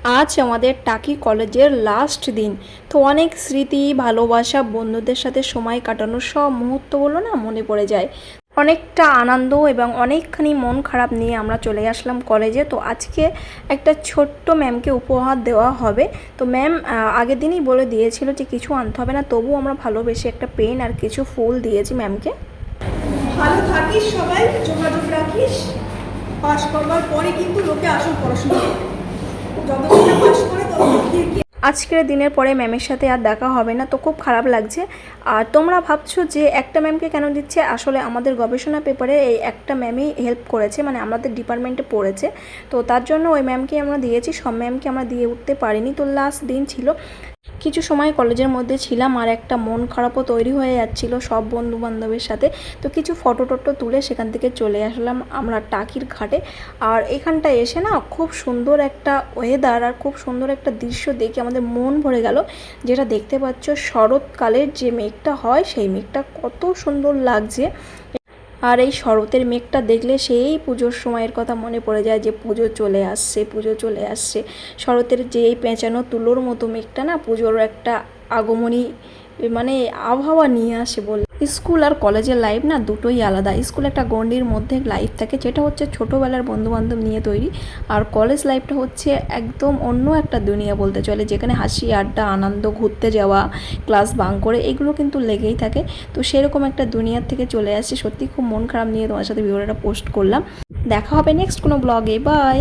আজ আমাদের টাকি কলেজের লাস্ট দিন। তো অনেক স্মৃতি, ভালোবাসা, বন্ধুদের সাথে সময় কাটানোর সব মুহূর্তগুলো না মনে পড়ে যায়। অনেকটা আনন্দ এবং অনেকখানি মন খারাপ নিয়ে আমরা চলে আসলাম কলেজে। তো আজকে একটা ছোট্ট ম্যামকে উপহার দেওয়া হবে। তো ম্যাম আগের দিনই বলে দিয়েছিল যে কিছু আনতে হবে না, তবুও আমরা ভালোবেসে একটা পেন আর কিছু ফুল দিয়েছি ম্যামকে। ভালো থাকিস, সবাই যোগাযোগ রাখিস। পাশ করবার পরে কিন্তু লোকে আসল পড়াশোনা করে, যতদিন না পাশ করে ততদিন কি। আজকের দিনের পরে ম্যামের সাথে আর দেখা হবে না, তো খুব খারাপ লাগছে। আর তোমরা ভাবছো যে একটা ম্যামকে কেন দিচ্ছে, আসলে আমাদের গবেষণা পেপারে এই একটা ম্যামই হেল্প করেছে, মানে আমাদের ডিপার্টমেন্টে পড়েছে। তো তার জন্য ওই ম্যামকে আমরা দিয়েছি, সব ম্যামকে আমরা দিয়ে উঠতে পারিনি। তো লাস্ট দিন ছিল, কিছু সময় কলেজের মধ্যে ছিলাম আর একটা মন খারাপও তৈরি হয়ে যাচ্ছিলো সব বন্ধু বান্ধবের সাথে। তো কিছু ফটো টটো তুলে সেখান থেকে চলে আসলাম আমরা টাকির ঘাটে। আর এখানটা এসে না খুব সুন্দর একটা ওয়েদার আর খুব সুন্দর একটা দৃশ্য দেখে আমাদের মন ভরে গেল। যেটা দেখতে পাচ্ছ, শরৎকালের যে মেঘটা হয় সেই মেঘটা কত সুন্দর লাগছে। আর এই শরতের মেঘটা দেখলে সেই পুজোর সময়ের কথা মনে পড়ে যায়, যে পুজো চলে আসছে, পুজো চলে আসছে। শরতের যে এই পেঁচানো তুলোর মতো মেঘটা না পুজোর একটা আগমনী মানে আবহাওয়া নিয়ে আসে বলে। স্কুল আর কলেজের লাইফ না দুটোই আলাদা। স্কুল একটা গণ্ডির মধ্যে লাইফ থাকে, যেটা হচ্ছে ছোটোবেলার বন্ধুবান্ধব নিয়ে তৈরি। আর কলেজ লাইফটা হচ্ছে একদম অন্য একটা দুনিয়া বলতে চলে, যেখানে হাসি, আড্ডা, আনন্দ, ঘুরতে যাওয়া, ক্লাস বাঙ্ক করে এগুলো কিন্তু লেগেই থাকে। তো সেরকম একটা দুনিয়ার থেকে চলে আসছি। সত্যি খুব মন খারাপ নিয়ে তোমার সাথে ভিডিওটা পোস্ট করলাম। দেখা হবে নেক্সট কোনো ব্লগে। বাই।